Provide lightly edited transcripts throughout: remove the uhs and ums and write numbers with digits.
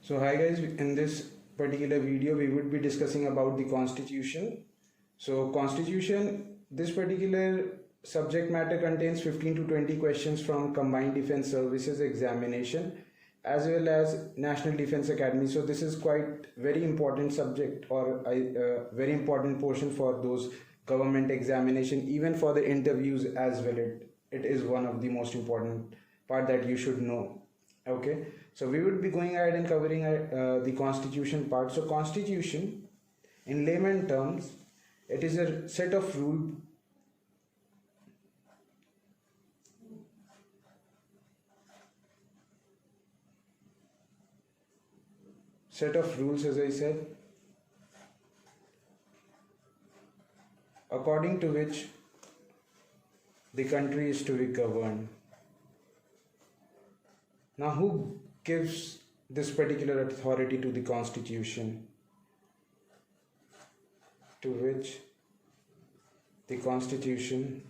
So hi guys, in this particular video we would be discussing about the constitution. So constitution, this particular subject matter contains 15 to 20 questions from Combined Defense Services examination as well as National Defense Academy. So this is quite very important subject or very important portion for those government examination, even for the interviews as well. It is one of the most important part that you should know. Okay, so we would be going ahead and covering the constitution part. So constitution, in layman terms, it is a set of rules as I said, according to which the country is to be governed. Now, who gives this particular authority to the constitution? To which the constitution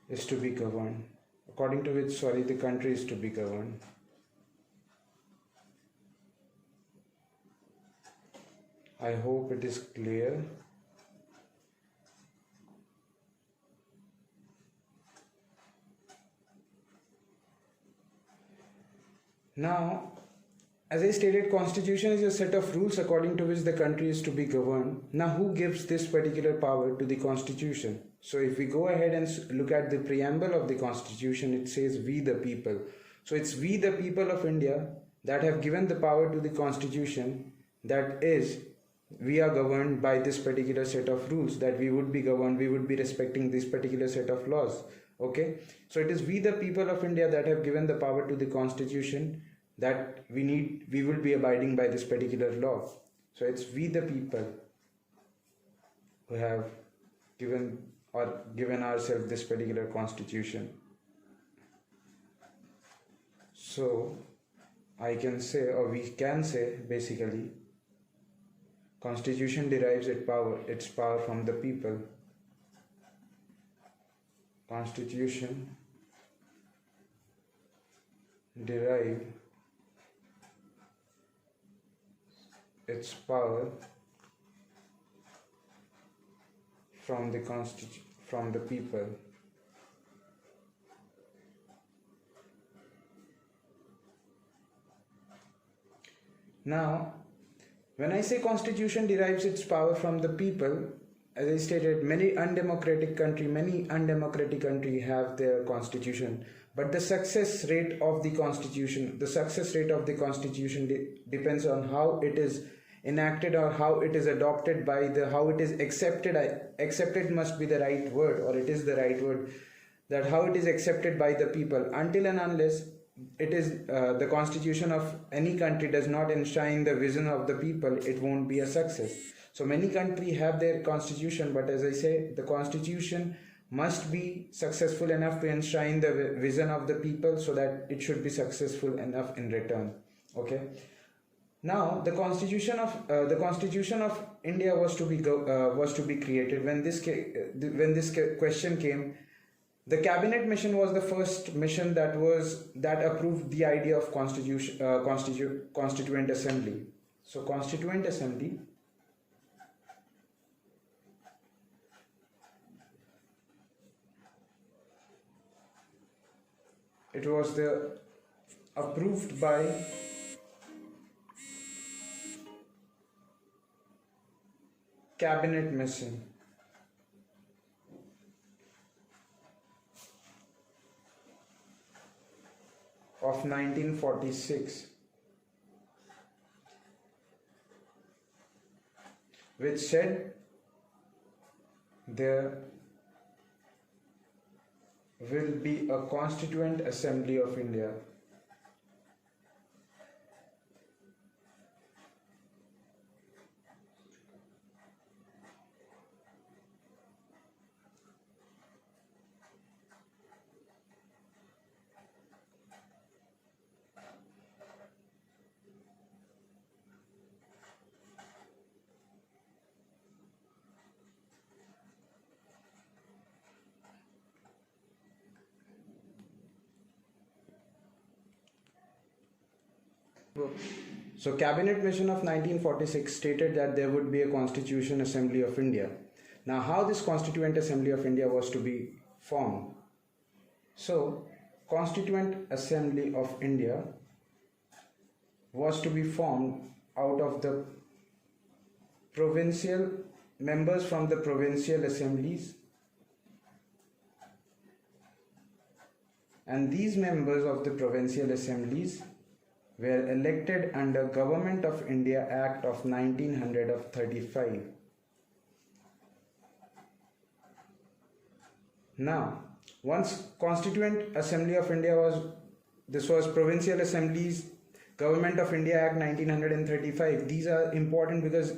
is to be governed. According to which, the country is to be governed. I hope it is clear. Now, as I stated, constitution is a set of rules according to which the country is to be governed. Now, who gives this particular power to the constitution? So if we go ahead and look at the preamble of the constitution, it says we the people. So it's we the people of India that have given the power to the constitution, that is, we are governed by this particular set of rules, that we would be governed, we would be respecting this particular set of laws. Okay, so it is we the people of India that have given the power to the constitution, that we will be abiding by this particular law. So it's we the people who have given ourselves this particular constitution. So I can say, or we can say, basically, constitution derives its power from the people. Constitution derive its power from the people. Now, when I say constitution derives its power from the people, as I stated, many undemocratic country have their constitution, but the success rate of the constitution depends on how it is enacted or how it is adopted how it is accepted. Accepted must be the right word, or it is the right word, that how it is accepted by the people. Until and unless it is the constitution of any country does not enshrine the vision of the people, it won't be a success. So many countries have their constitution, but as I say, the constitution must be successful enough to enshrine the vision of the people, so that it should be successful enough in return. Okay. Now, the constitution of India was to be created. When this question came, the cabinet mission was the first mission that approved the idea of Constituent Assembly. So Constituent Assembly it was approved by cabinet mission. Of 1946, which said there will be a Constituent Assembly of India. So Cabinet Mission of 1946 stated that there would be a Constituent Assembly of India. Now how this Constituent Assembly of India was to be formed? So Constituent Assembly of India was to be formed out of the provincial members from the provincial assemblies, and these members of the provincial assemblies were elected under Government of India Act of 1935. Now, once Constituent Assembly of India this was Provincial Assemblies, Government of India Act 1935. These are important because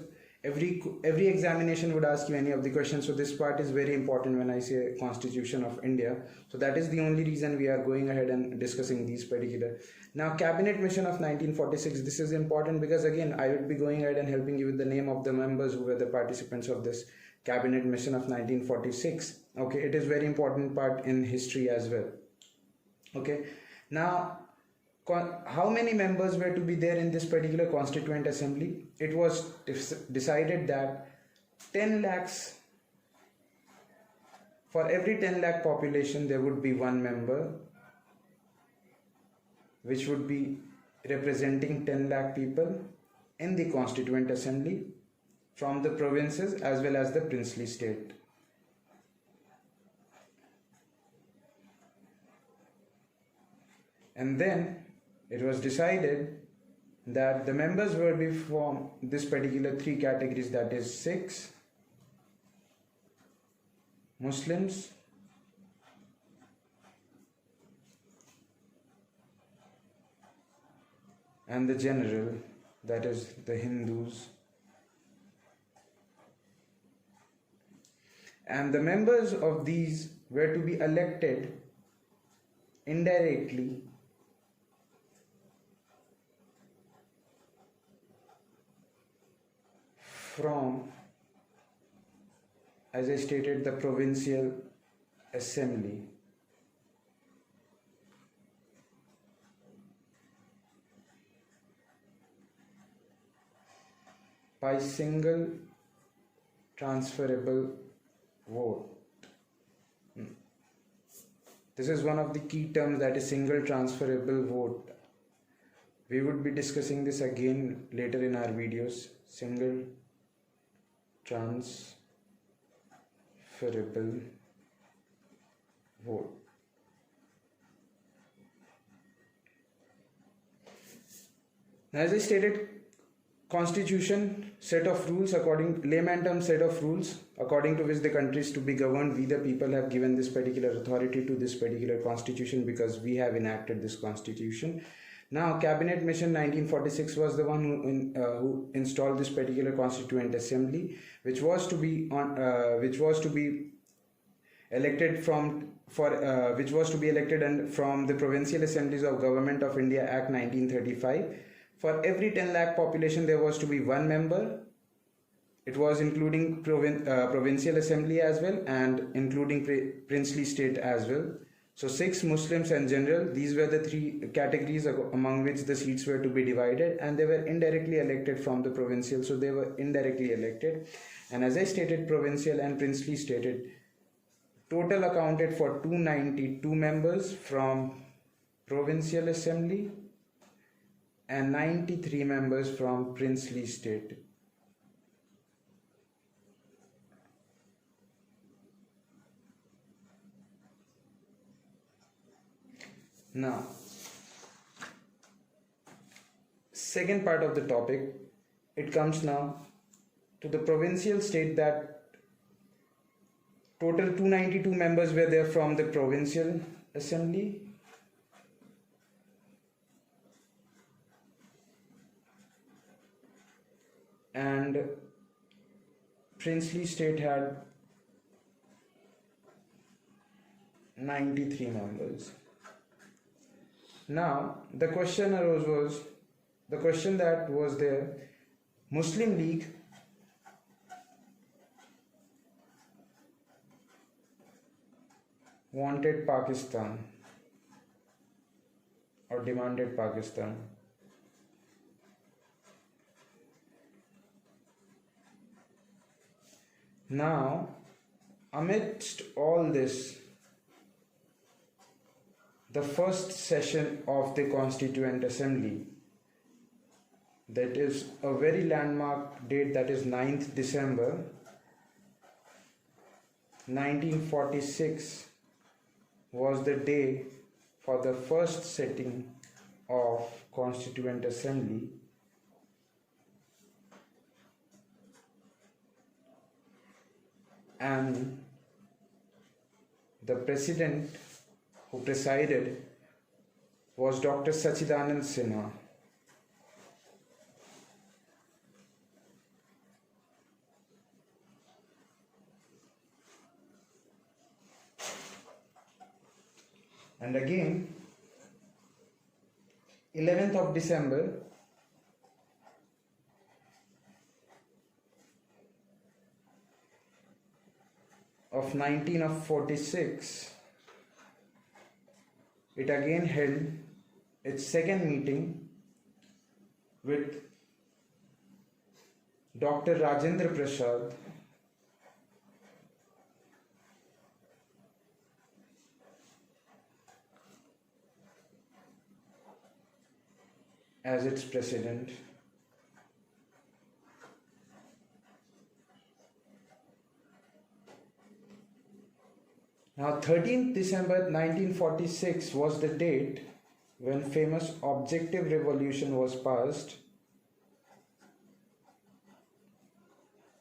every examination would ask you any of the questions. So this part is very important when I say Constitution of India. So that is the only reason we are going ahead and discussing these particular. Now Cabinet Mission of 1946. This is important because again I would be going ahead and helping you with the name of the members who were the participants of this Cabinet Mission of 1946. Okay, it is very important part in history as well. Okay, now how many members were to be there in this particular Constituent Assembly? It was decided that 10 lakhs, for every 10 lakh population there would be one member which would be representing 10 lakh people in the Constituent Assembly from the provinces as well as the princely state. And then it was decided that the members will be from this particular three categories, that is Sikhs, Muslims, and the general, that is the Hindus. And the members of these were to be elected indirectly from, as I stated, the Provincial Assembly. By single transferable vote. This is one of the key terms, that is single transferable vote. We would be discussing this again later in our videos. Single transferable vote. As I stated, Constitution set of rules, layman term set of rules according to which the country is to be governed. We the people have given this particular authority to this particular constitution because we have enacted this constitution. Now Cabinet Mission 1946 was the one who installed this particular Constituent Assembly, which was to be elected from the Provincial Assemblies of Government of India Act 1935. For every 10 lakh population there was to be one member. It was including Provincial Assembly as well and including princely state as well. So Sikhs, Muslims and general, these were the three categories among which the seats were to be divided, and they were indirectly elected from the provincial, so they were indirectly elected. And as I stated, provincial and princely stated total accounted for 292 members from Provincial Assembly and 93 members from princely state. Now, second part of the topic, it comes now to the provincial state, that total 292 members were there from the Provincial Assembly and princely state had 93 members. Now the question that was there, Muslim League wanted Pakistan or demanded Pakistan. Now, amidst all this, the first session of the Constituent Assembly, that is a very landmark date, that is 9th December 1946, was the day for the first sitting of Constituent Assembly. And the president who presided was Dr. Sachidanand Sinha. And again, 11th of December of 1946, it again held its second meeting with Dr. Rajendra Prasad as its president. Now, 13th December 1946 was the date when famous objective revolution was passed.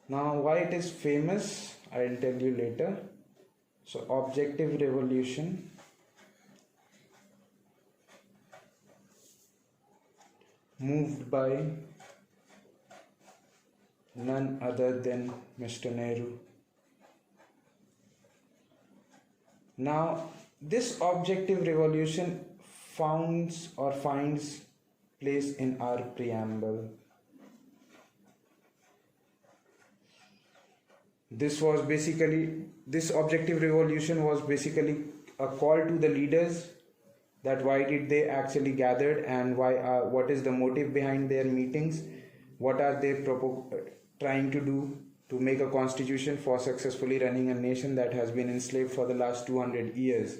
Now, why it is famous, I'll tell you later. So, objective revolution moved by none other than Mr. Nehru. Now, this objective revolution finds place in our preamble. This objective revolution was basically a call to the leaders that why did they actually gathered, and what is the motive behind their meetings, what are they trying to do to make a constitution for successfully running a nation that has been enslaved for the last 200 years.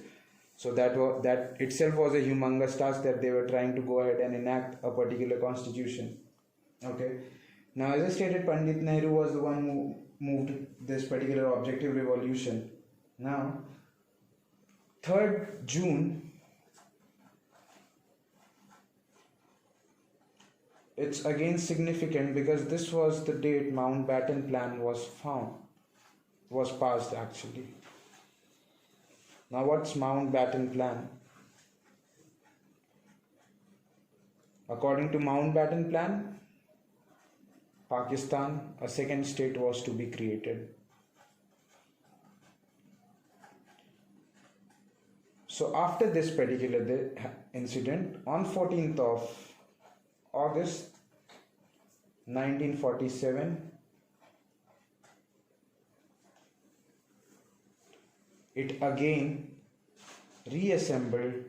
So that itself was a humongous task, that they were trying to go ahead and enact a particular constitution. Okay. Now, as I stated, Pandit Nehru was the one who moved this particular objective revolution. Now, 3rd June, it's again significant because this was the date Mountbatten Plan was passed actually. Now, what's Mountbatten Plan? According to Mountbatten Plan, Pakistan, a second state, was to be created. So after this particular incident, on 14th of August 1947, it again reassembled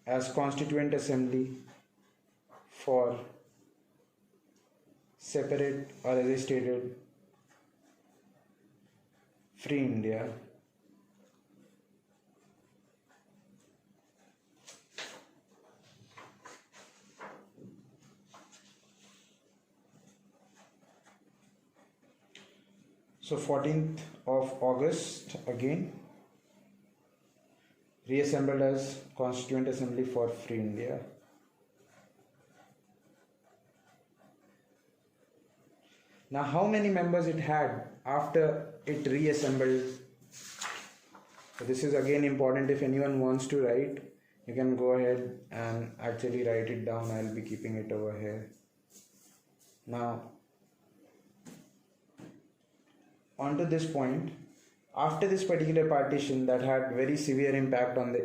as Constituent Assembly for separate, or as I stated, free India. So 14th of August again reassembled as Constituent Assembly for Free India. Now, how many members it had after it reassembled? So this is again important. If anyone wants to write, you can go ahead and actually write it down. I'll be keeping it over here. Now, on to this point, after this particular partition that had very severe impact on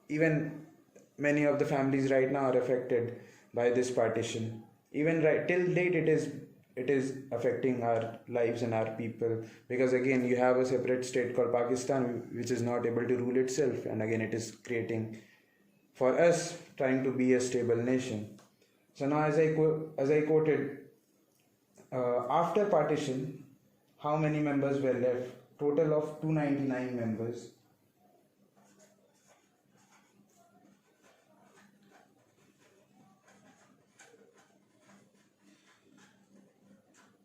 even many of the families right now are affected by this partition. Even till date, it is it is affecting our lives and our people, because again you have a separate state called Pakistan which is not able to rule itself, and again it is creating for us trying to be a stable nation. So now as I quoted, after partition, how many members were left? Total of 299 members.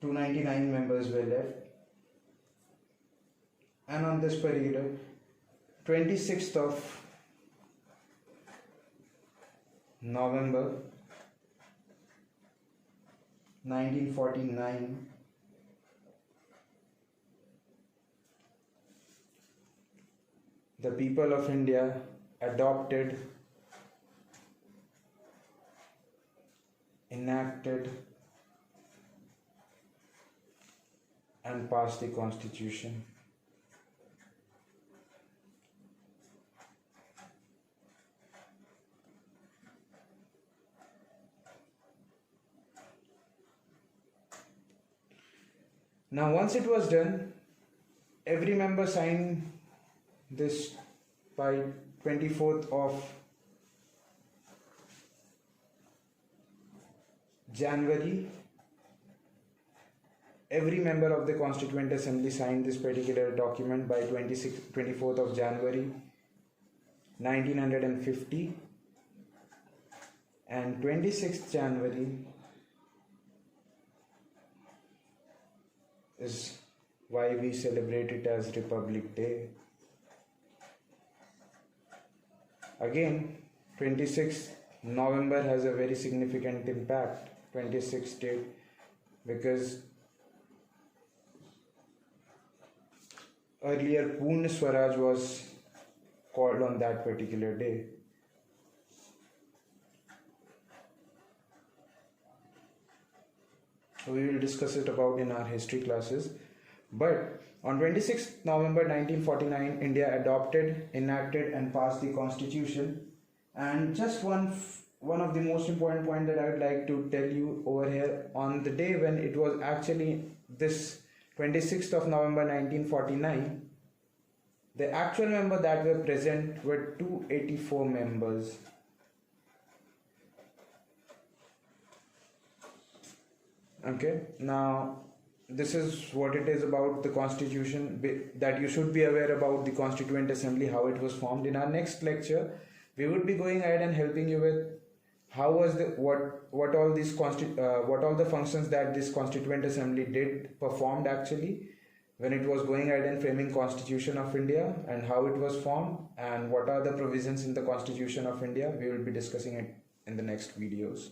Members were left, and on this particular 26th of November 1949, the people of India adopted, enacted, and passed the Constitution. Now, once it was done, every member signed this by 24th of January. Every member of the Constituent Assembly signed this particular document by 24th of January 1950, and 26th January is why we celebrate it as Republic Day. Again, 26th November has a very significant impact, 26th date, because earlier Purna Swaraj was called on that particular day. So we will discuss it about in our history classes. But on 26th November 1949, India adopted, enacted, and passed the Constitution. And just one of the most important point that I would like to tell you over here, on the day when it was actually this 26th of November 1949, the actual members that were present were 284 members. Okay, now this is what it is about the Constitution, that you should be aware about the Constituent Assembly, how it was formed. In our next lecture, we would be going ahead and helping you with how was what all the functions that this Constituent Assembly performed actually when it was going ahead and framing Constitution of India, and how it was formed, and what are the provisions in the Constitution of India. We will be discussing it in the next videos.